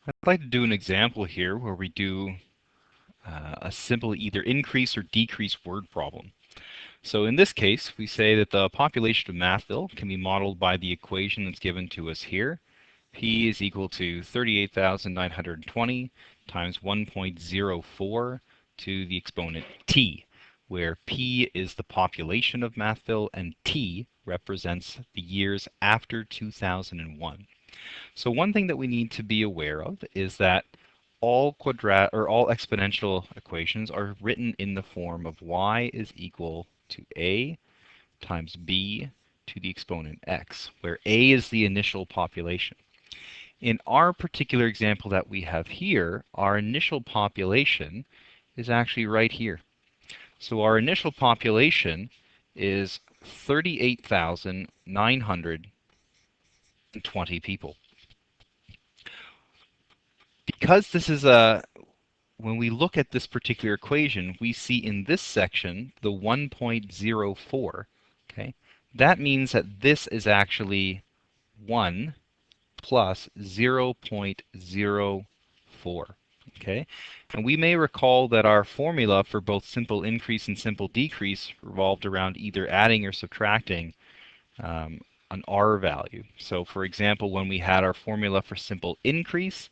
I'd like to do an example here where we do a simple either increase or decrease word problem. So in this case, we say that the population of Mathville can be modeled by the equation that's given to us here. P is equal to 38,920 times 1.04 to the exponent t, where P is the population of Mathville and t represents the years after 2001. So one thing that we need to be aware of is that all exponential equations are written in the form of y is equal to a times b to the exponent x, where a is the initial population. In our particular example that we have here, our initial population is actually right here. So our initial population is 38,920 people. Because this is when we look at this particular equation, we see in this section the 1.04, okay? That means that this is actually 1 plus 0.04, okay? And we may recall that our formula for both simple increase and simple decrease revolved around either adding or subtracting an R value. So for example, when we had our formula for simple increase,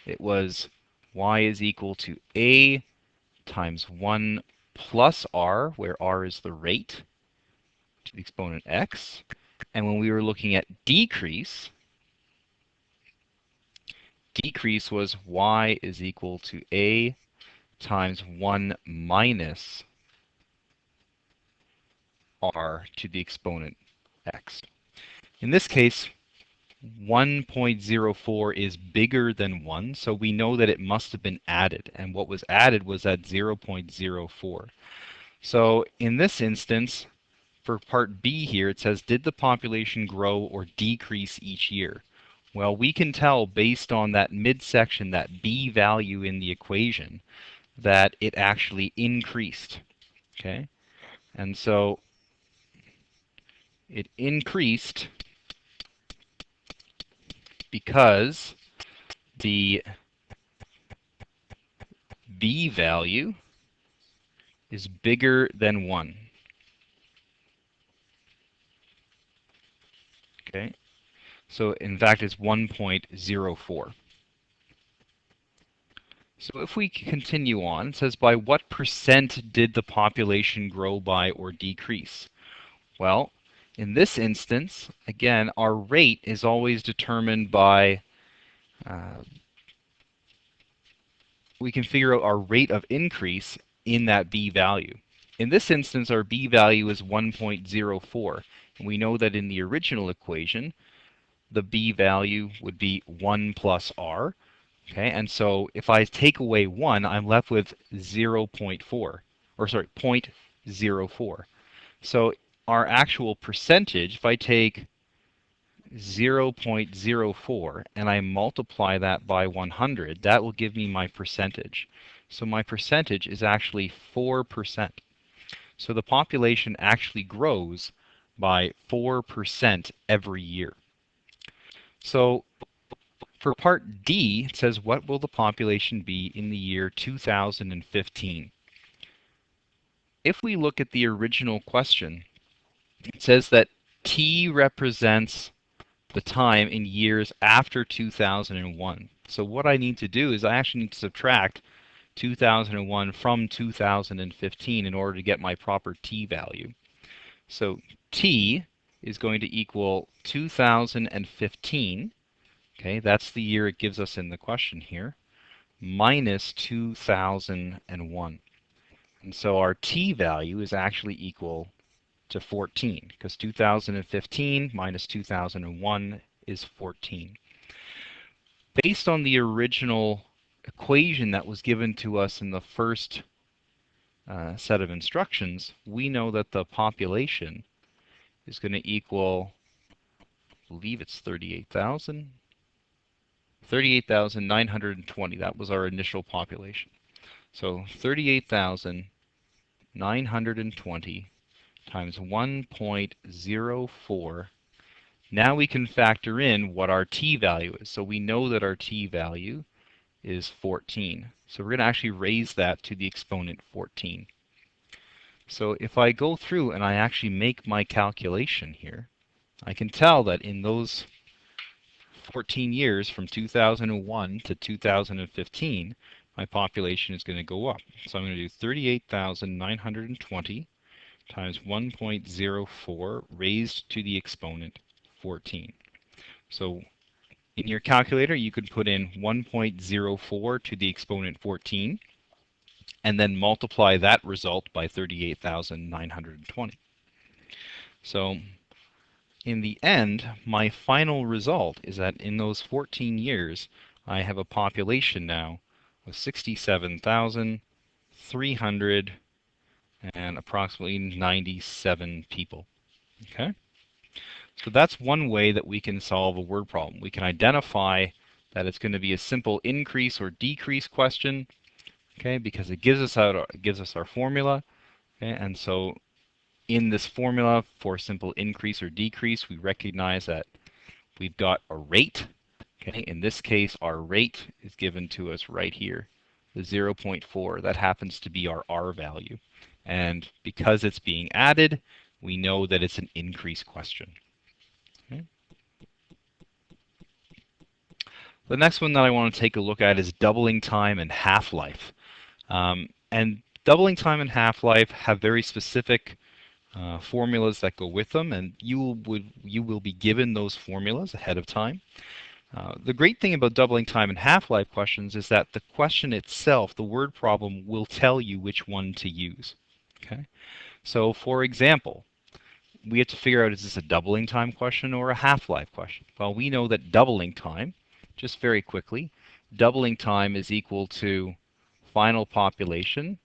it was y is equal to a times 1 plus r, where r is the rate, to the exponent x. And when we were looking at decrease, decrease was y is equal to a times 1 minus r to the exponent x. In this case, 1.04 is bigger than 1, so we know that it must have been added. And what was added was that 0.04. So in this instance, for part B here, it says, did the population grow or decrease each year? Well, we can tell based on that midsection, that B value in the equation, that it actually increased. Okay? And so it increased because the B value is bigger than 1. Okay? So in fact, it's 1.04. So if we continue on, it says, by what percent did the population grow by or decrease? Well, in this instance, again, our rate is always determined by, we can figure out our rate of increase in that B value. In this instance, our B value is 1.04. And we know that in the original equation, the B value would be 1 plus R. Okay, and so if I take away 1, I'm left with 0.4, or sorry, 0.04. So our actual percentage, if I take 0.04 and I multiply that by 100, that will give me my percentage. So my percentage is actually 4%. So the population actually grows by 4% every year. So for part D, it says, what will the population be in the year 2015? If we look at the original question, it says that T represents the time in years after 2001. So what I need to do is I actually need to subtract 2001 from 2015 in order to get my proper T value. So T is going to equal 2015. Okay, that's the year it gives us in the question here, minus 2001. And so our T value is actually equal to 14, because 2015 minus 2001 is 14. Based on the original equation that was given to us in the first set of instructions, we know that the population is going to equal, I believe it's 38,920. That was our initial population. So 38,920 times 1.04. Now we can factor in what our t value is. So we know that our t value is 14. So we're going to actually raise that to the exponent 14. So if I go through and I actually make my calculation here, I can tell that in those 14 years from 2001 to 2015, my population is going to go up. So I'm going to do 38,920 times 1.04 raised to the exponent 14. So in your calculator, you could put in 1.04 to the exponent 14 and then multiply that result by 38,920. So in the end, my final result is that in those 14 years, I have a population now of 67,300 and approximately 97 people. Okay? So that's one way that we can solve a word problem. We can identify that it's going to be a simple increase or decrease question, okay, because it gives us our formula, okay, and so in this formula for simple increase or decrease, we recognize that we've got a rate. Okay, in this case, our rate is given to us right here, the 0.4. That happens to be our R value, and because it's being added, we know that it's an increase question. Okay. The next one that I want to take a look at is doubling time and half-life. And doubling time and half-life have very specific formulas that go with them, and you will be given those formulas ahead of time. The great thing about doubling time and half-life questions is that the question itself, the word problem, will tell you which one to use. Okay? So for example, we have to figure out, is this a doubling time question or a half-life question? Well, we know that doubling time, just very quickly, doubling time is equal to final population.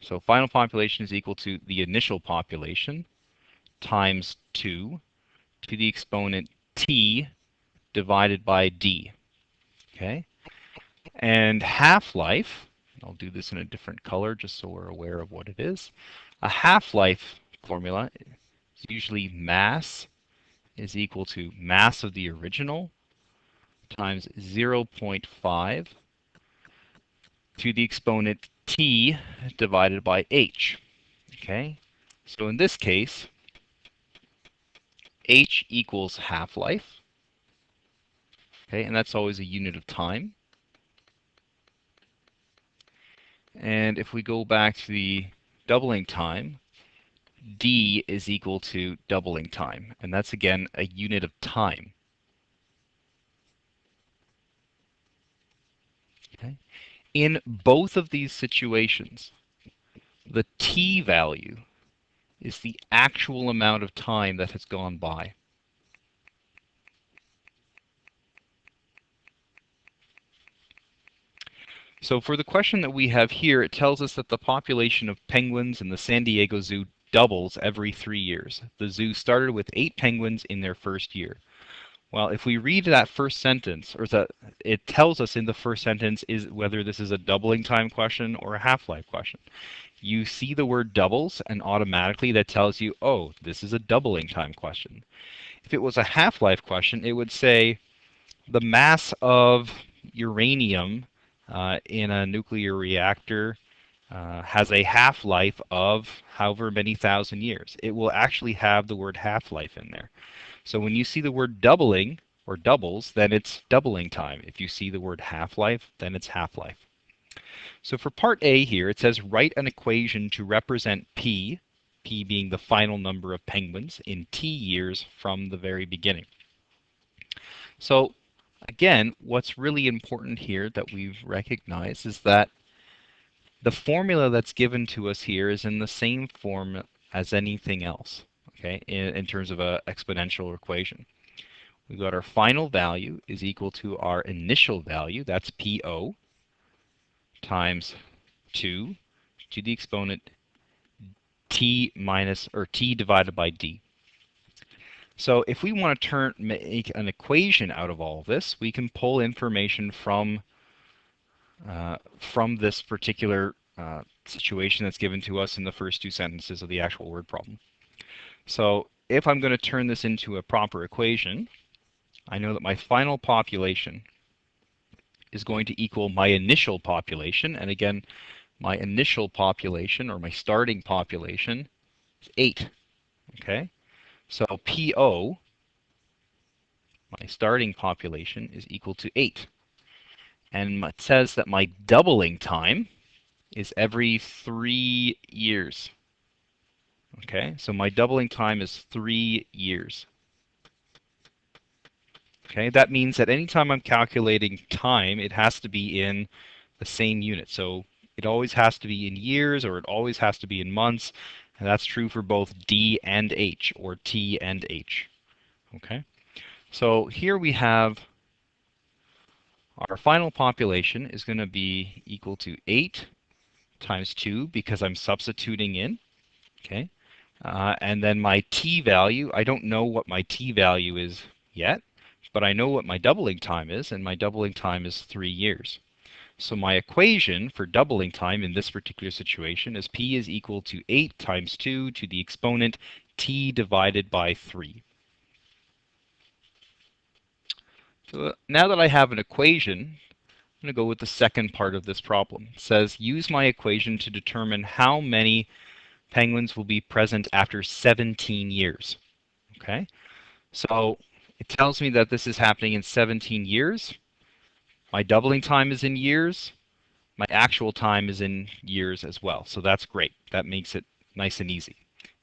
So final population is equal to the initial population times 2 to the exponent t divided by d. Okay? And half-life, I'll do this in a different color just so we're aware of what it is. A half-life formula is usually mass is equal to mass of the original times 0.5 to the exponent t divided by h. Okay? So in this case, h equals half-life. Okay, and that's always a unit of time. And if we go back to the doubling time, d is equal to doubling time, and that's again a unit of time. Okay? In both of these situations, the t value is the actual amount of time that has gone by. So for the question that we have here, it tells us that the population of penguins in the San Diego Zoo doubles every 3 years. The zoo started with 8 penguins in their first year. Well, if we read that first sentence, or that it tells us in the first sentence is whether this is a doubling time question or a half-life question. You see the word doubles, and automatically that tells you, oh, this is a doubling time question. If it was a half-life question, it would say the mass of uranium in a nuclear reactor has a half-life of however many thousand years. It will actually have the word half-life in there. So when you see the word doubling or doubles, then it's doubling time. If you see the word half-life, then it's half-life. So for part A here, it says write an equation to represent P, P being the final number of penguins, in T years from the very beginning. So again, what's really important here that we've recognized is that the formula that's given to us here is in the same form as anything else, okay, in terms of an exponential equation. We've got our final value is equal to our initial value, that's PO, times 2 to the exponent t minus, or t divided by d. So if we want to make an equation out of all of this, we can pull information from this particular situation that's given to us in the first 2 sentences of the actual word problem. So if I'm going to turn this into a proper equation, I know that my final population is going to equal my initial population. And again, my initial population, or my starting population, is 8. Okay? So PO, my starting population, is equal to 8. And it says that my doubling time is every 3 years. Okay, so my doubling time is 3 years. Okay, that means that anytime I'm calculating time, it has to be in the same unit. So it always has to be in years, or it always has to be in months. And that's true for both D and H, or T and H. Okay, so here we have our final population is going to be equal to 8 times 2 because I'm substituting in. Okay, and then my t value, I don't know what my t value is yet, but I know what my doubling time is, and my doubling time is 3 years. So my equation for doubling time in this particular situation is p is equal to 8 times 2 to the exponent t divided by 3. So now that I have an equation, I'm going to go with the second part of this problem. It says, use my equation to determine how many penguins will be present after 17 years. Okay, so it tells me that this is happening in 17 years. My doubling time is in years. My actual time is in years as well. So that's great. That makes it nice and easy.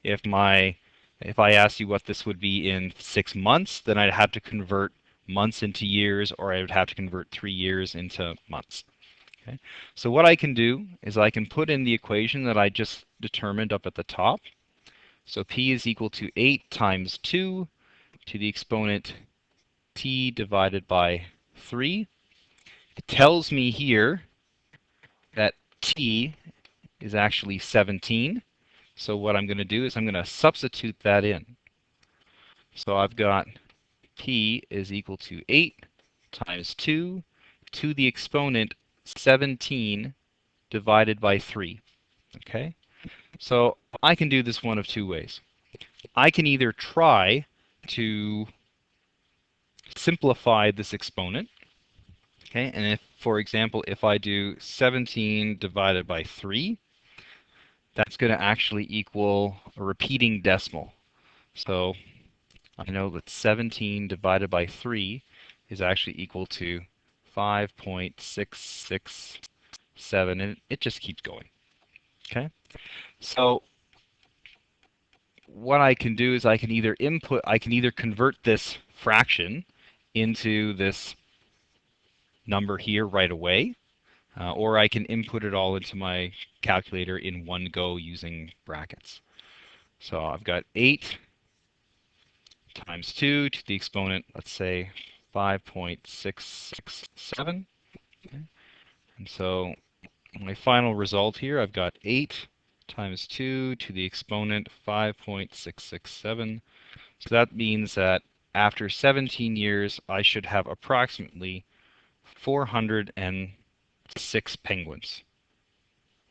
If I asked you what this would be in 6 months, then I'd have to convert months into years, or I would have to convert 3 years into months. Okay? So what I can do is I can put in the equation that I just determined up at the top. So p is equal to 8 times 2 to the exponent t divided by 3. It tells me here that t is actually 17. So what I'm going to do is I'm going to substitute that in. So I've got p is equal to 8 times 2 to the exponent 17 divided by 3. Okay? So I can do this one of two ways. I can either try to simplify this exponent. Okay, and if, for example, if I do 17 divided by 3, that's going to actually equal a repeating decimal. So I know that 17 divided by 3 is actually equal to 5.667, and it just keeps going. Okay, so what I can do is I can either convert this fraction into this number here right away, or I can input it all into my calculator in one go using brackets. So I've got 8 times 2 to the exponent, let's say 5.667. Okay. And so my final result here, I've got 8 times 2 to the exponent 5.667. So that means that after 17 years, I should have approximately 406 penguins.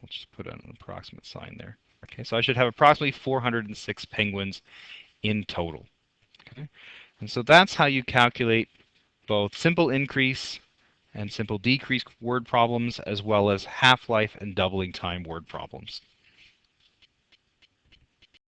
We'll just put an approximate sign there. Okay, so I should have approximately 406 penguins in total. Okay, and so that's how you calculate both simple increase and simple decrease word problems, as well as half-life and doubling time word problems.